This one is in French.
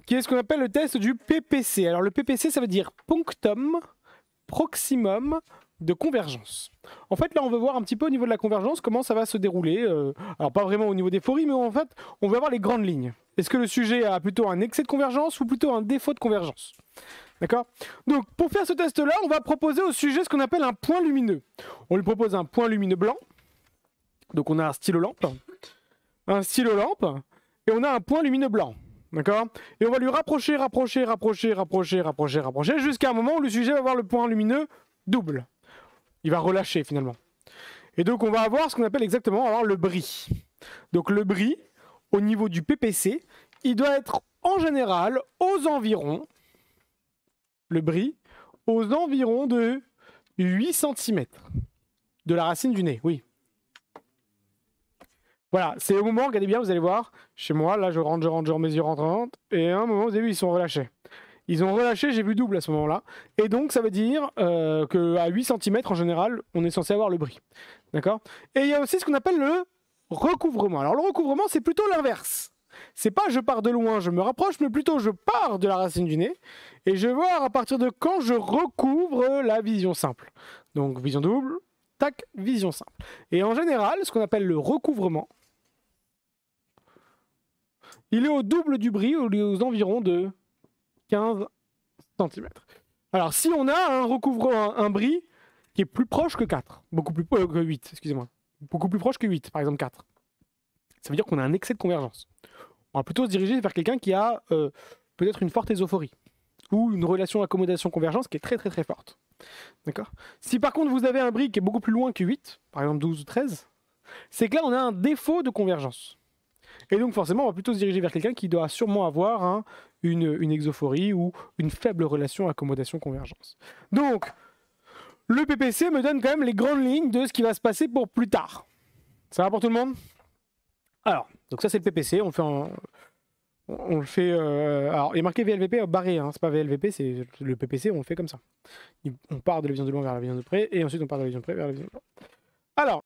qui est ce qu'on appelle le test du PPC. Alors le PPC, ça veut dire punctum proximum de convergence. En fait, là, on veut voir un petit peu au niveau de la convergence comment ça va se dérouler. Alors pas vraiment au niveau des fories, mais en fait, on va voir les grandes lignes. Est-ce que le sujet a plutôt un excès de convergence ou plutôt un défaut de convergence? D'accord? Donc, pour faire ce test-là, on va proposer au sujet ce qu'on appelle un point lumineux. On lui propose un point lumineux blanc. Donc, on a un stylo lampe. Et on a un point lumineux blanc. D'accord? Et on va lui rapprocher, jusqu'à un moment où le sujet va avoir le point lumineux double. Il va relâcher finalement. Et donc on va avoir ce qu'on appelle exactement avoir le bris. Donc le bris, au niveau du PPC, il doit être en général aux environs, le bris, aux environs de 8 cm de la racine du nez, oui. Voilà, c'est au moment, regardez bien, vous allez voir, chez moi, là je rentre, mes yeux rentrent, et à un moment, vous avez vu, ils sont relâchés. Ils ont relâché, j'ai vu double à ce moment-là. Et donc, ça veut dire qu'à 8 cm, en général, on est censé avoir le bris. D'accord? Et il y a aussi ce qu'on appelle le recouvrement. Alors, le recouvrement, c'est plutôt l'inverse. C'est pas je pars de loin, je me rapproche, mais plutôt je pars de la racine du nez. Et je vais voir à partir de quand je recouvre la vision simple. Donc, vision double, tac, vision simple. Et en général, ce qu'on appelle le recouvrement, il est au double du bris, aux environs de 15 cm. Alors, si on a un bris qui est plus proche que 4, beaucoup plus que 8, excusez-moi, beaucoup plus proche que 8, par exemple 4, ça veut dire qu'on a un excès de convergence. On va plutôt se diriger vers quelqu'un qui a peut-être une forte ésophorie ou une relation accommodation-convergence qui est très très très forte. D'accord? Si par contre vous avez un bris qui est beaucoup plus loin que 8, par exemple 12 ou 13, c'est que là on a un défaut de convergence. Et donc forcément on va plutôt se diriger vers quelqu'un qui doit sûrement avoir une exophorie ou une faible relation accommodation-convergence. Donc, le PPC me donne quand même les grandes lignes de ce qui va se passer pour plus tard. Ça va pour tout le monde? Alors, donc ça c'est le PPC, on le fait... alors, il est marqué VLVP barré, hein, c'est pas VLVP, c'est le PPC, on le fait comme ça. On part de la vision de loin vers la vision de près, et ensuite on part de la vision de près vers la vision de loin. Alors,